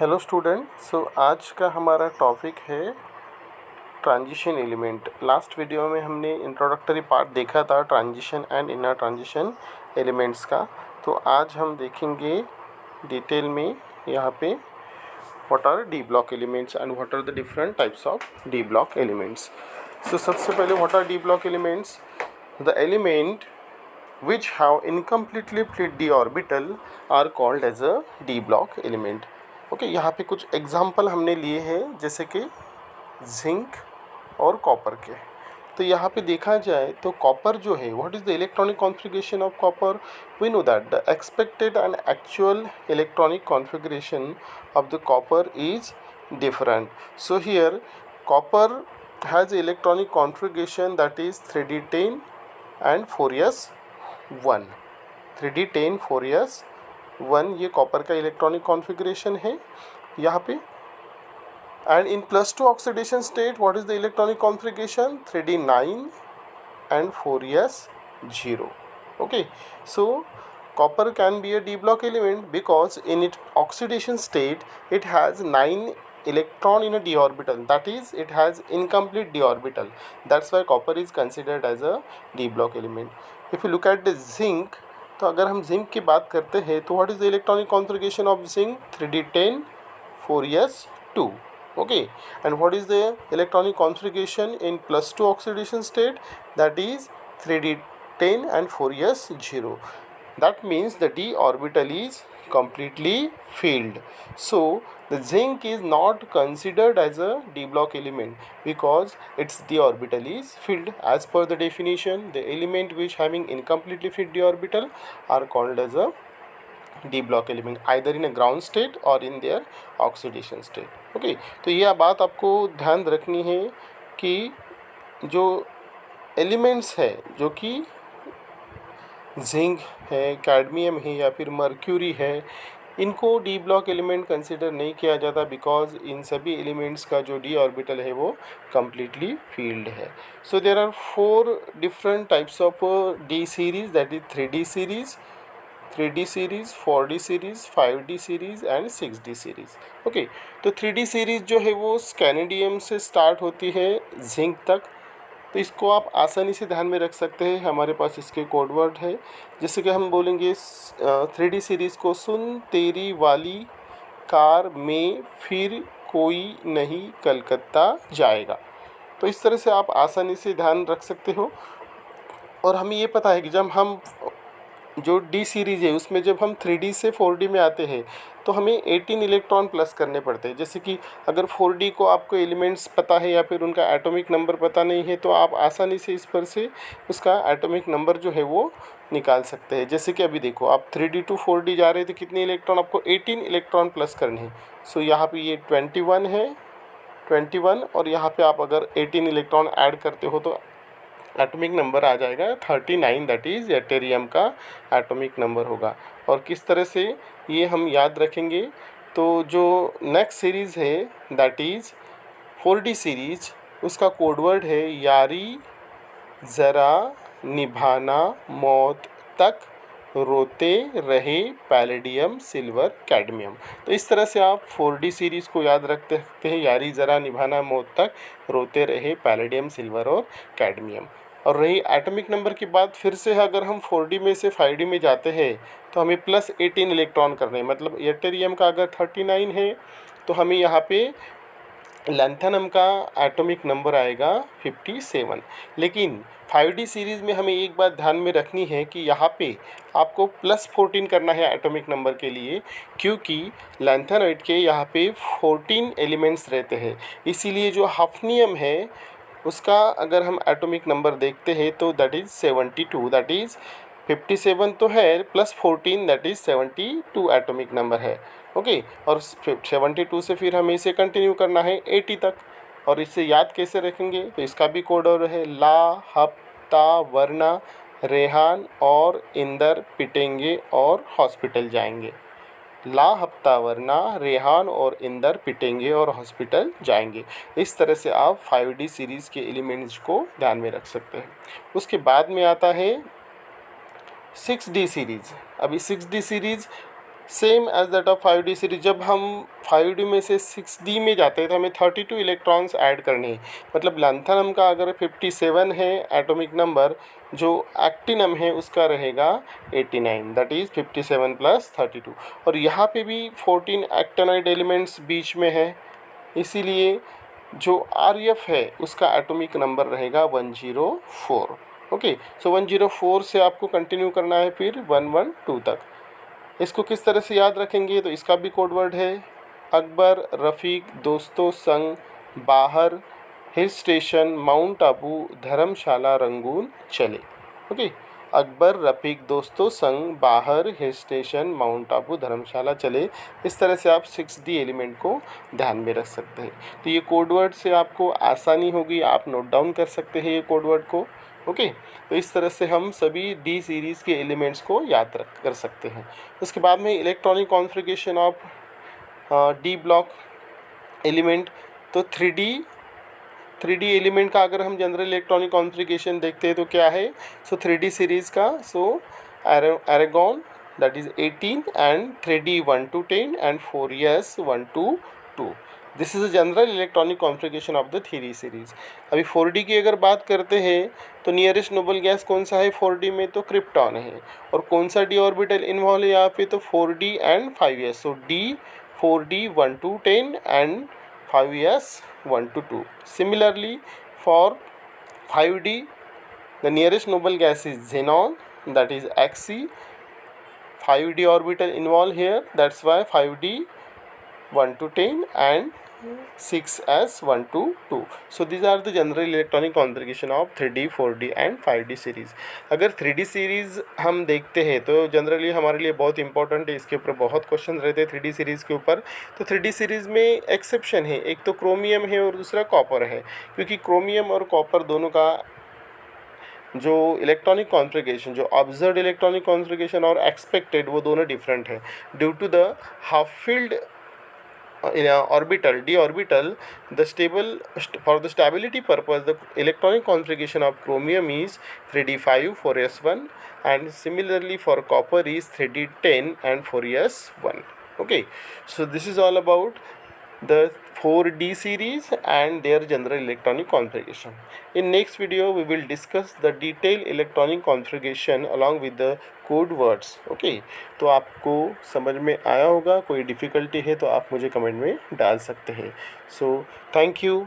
Hello student. आज का हमारा टॉपिक है ट्रांजिशन एलिमेंट। लास्ट वीडियो में हमने इंट्रोडक्टरी पार्ट देखा था transition and inner transition elements का। तो आज हम देखेंगे डिटेल में यहाँ पे what are D block elements and what are the different types of D block elements. सबसे पहले what are D block elements? The element which have incompletely filled d orbital are called as a d block element। Okay, यहाँ पे कुछ example हमने लिए हैं जैसे कि जिंक और कॉपर के। तो यहाँ पे देखा जाए तो कॉपर जो है, what is the electronic configuration of copper? We know that the expected and actual electronic configuration of the copper is different. So here copper has electronic configuration that is 3d10 and 4s1। 3d10 4s1 ये copper का electronic configuration है यहाँ पे। And in +2 oxidation state what is the electronic configuration? 3d9 and 4s0। okay, so copper can be a d block element because in its oxidation state it has 9 electron in a d orbital, that is it has incomplete d orbital. That's why copper is considered as a d block element. If you look at the zinc, तो अगर हम zinc की बात करते हैं तो what is the electronic configuration of zinc? 3d10 4s2। okay, and what is the electronic configuration in +2 oxidation state? That is 3d10 and 4s0. That means the d orbital is completely filled. So the zinc is not considered as a d block element because its d orbital is filled. As per the definition, the element which having incompletely filled d orbital are called as a d block element, either in a ground state और in their oxidation state. Okay, तो यह बात आपको ध्यान रखनी है कि जो एलिमेंट्स है जो कि जिंक है, कैडमियम है या फिर मर्क्यूरी है, इनको डी ब्लॉक एलिमेंट कंसिडर नहीं किया जाता बिकॉज इन सभी एलिमेंट्स का जो डी ऑर्बिटल है वो कम्प्लीटली फील्ड है। So there are 4 different types of D series, that is 3D series, 3D series, 4D series, 5D series and 6D series. Okay, तो 3D सीरीज़ जो है वो स्कैनेडियम से स्टार्ट होती है जिंक तक। तो इसको आप आसानी से ध्यान में रख सकते हैं, हमारे पास इसके कोड वर्ड है। जैसे कि हम बोलेंगे 3D सीरीज़ को, सुन तेरी वाली कार में फिर कोई नहीं कलकत्ता जाएगा। तो इस तरह से आप आसानी से ध्यान रख सकते हो। और हमें ये पता है कि जब हम जो डी सीरीज़ है उसमें जब हम 3D से 4D में आते हैं तो हमें 18 इलेक्ट्रॉन प्लस करने पड़ते हैं। जैसे कि अगर 4D को आपको एलिमेंट्स पता है या फिर उनका एटॉमिक नंबर पता नहीं है तो आप आसानी से इस पर से उसका एटॉमिक नंबर जो है वो निकाल सकते हैं। जैसे कि अभी देखो, आप 3D to 4D जा रहे थे, कितने इलेक्ट्रॉन? आपको 18 इलेक्ट्रॉन प्लस करने हैं। सो यहाँ पर ये 21 है, 21, और यहाँ पर आप अगर 18 इलेक्ट्रॉन ऐड करते हो तो एटॉमिक नंबर आ जाएगा 39, दैट इज़ एटेरियम का एटॉमिक नंबर होगा। और किस तरह से ये हम याद रखेंगे? तो जो नेक्स्ट सीरीज़ है दैट इज़ 4D सीरीज़, उसका कोडवर्ड है यारी ज़रा निभाना मौत तक रोते रहे पैलेडियम सिल्वर कैडमियम। तो इस तरह से आप 4D सीरीज़ को याद रख सकते हैं, यारी ज़रा निभाना मौत तक रोते रहे पैलेडियम सिल्वर और कैडमियम। और रही एटॉमिक नंबर की बात, फिर से अगर हम 4D में से 5D में जाते हैं तो हमें +18 इलेक्ट्रॉन करने हैं। मतलब एटेरियम का अगर 39 है तो हमें यहाँ पे लैंथेनम का एटॉमिक नंबर आएगा 57। लेकिन 5D सीरीज़ में हमें एक बात ध्यान में रखनी है कि यहाँ पे आपको +14 करना है एटॉमिक नंबर के लिए, क्योंकि लैंथेनाइड के यहाँ पे 14 एलिमेंट्स रहते हैं। इसीलिए जो हफनियम है उसका अगर हम एटॉमिक नंबर देखते हैं तो दैट इज़ 72, दैट इज़ 57 तो है +14 दैट इज़ 72 एटॉमिक नंबर है। ओके, और 72 से फिर हमें इसे कंटिन्यू करना है 80 तक। और इसे याद कैसे रखेंगे? तो इसका भी कोड और है ला हफ्ता वरना रेहान और इंदर पिटेंगे और हॉस्पिटल जाएंगे। ला हफ्ता वरना रेहान और इंदर पिटेंगे और हॉस्पिटल जाएंगे। इस तरह से आप 5D सीरीज़ के एलिमेंट्स को ध्यान में रख सकते हैं। उसके बाद में आता है 6D सीरीज़। अभी 6D series same as that of 5D series. जब हम 5D में से 6D में जाते हैं तो हमें 32 इलेक्ट्रॉन्स ऐड करने हैं। मतलब लैंथनम का अगर 57 है एटॉमिक नंबर, जो एक्टिनम है उसका रहेगा 89, दैट इज़ 57 + 32। और यहाँ पे भी 14 एक्टेनॉइड एलिमेंट्स बीच में है, इसीलिए जो RF है उसका एटॉमिक नंबर रहेगा 104। ओके, सो 104 से आपको कंटिन्यू करना है फिर 112 तक। इसको किस तरह से याद रखेंगे, तो इसका भी कोड वर्ड है अकबर, रफ़ीक, दोस्तों संग, बाहर, हिल स्टेशन, माउंट आबू, धर्मशाला, रंगून, चले। ओके, अकबर, रफ़ीक, दोस्तों संग, बाहर, हिल स्टेशन, माउंट आबू, धर्मशाला, चले। इस तरह से आप 6D एलिमेंट को ध्यान में रख सकते हैं। तो ये कोड वर्ड से आपको आसानी होगी, आप नोट डाउन कर सकते हैं ये कोड वर्ड को। ओके, तो इस तरह से हम सभी डी सीरीज़ के एलिमेंट्स को याद रख कर सकते हैं। उसके बाद में electronic configuration of D block element. तो 3D एलिमेंट का अगर हम जनरल इलेक्ट्रॉनिक कॉन्फ़िगरेशन देखते हैं तो क्या है, सो 3D सीरीज़ का, so argon that is 18 and 3D 1 to 10 and 4s 1 to 2। This is a general electronic configuration of the 3D series. अभी 4D की अगर बात करते हैं तो नियरेस्ट नोबल गैस कौन सा है 4D में, तो क्रिप्टॉन है। और कौन सा डी ऑर्बिटल इन्वॉल्व है यहाँ पे, तो 4D and 5s। So D 4D 1 to 10 and 5s 1 to 2। Similarly, for 5D, the nearest noble gas is xenon, that is Xc. 5D orbital involved here, that's why 5D 1 to 10 and 6s 1 to 2। So these are the general electronic configuration of 3D 4D and 5D series. अगर 3D series हम देखते हैं तो generally हमारे लिए बहुत important है, इसके ऊपर बहुत क्वेश्चन रहते हैं 3D सीरीज़ के ऊपर। तो 3D सीरीज़ में एक्सेप्शन है, एक तो क्रोमियम है और दूसरा कॉपर है, क्योंकि क्रोमियम और कॉपर दोनों का जो इलेक्ट्रॉनिक कॉन्फ़िगरेशन, जो ऑब्जर्व्ड इलेक्ट्रॉनिक कॉन्फ़िगरेशन और एक्सपेक्टेड, वो दोनों डिफरेंट है due to the half filled in a orbital d orbital. For the stability purpose, the electronic configuration of chromium is 3d5 4s1, and similarly for copper is 3d10 and 4s1. Okay, so this is all about the 4D series and their general electronic configuration. In next video we will discuss the detailed electronic configuration along with the code words. Okay, तो आपको समझ में आया होगा, कोई difficulty है तो आप मुझे कमेंट में डाल सकते हैं। So thank you.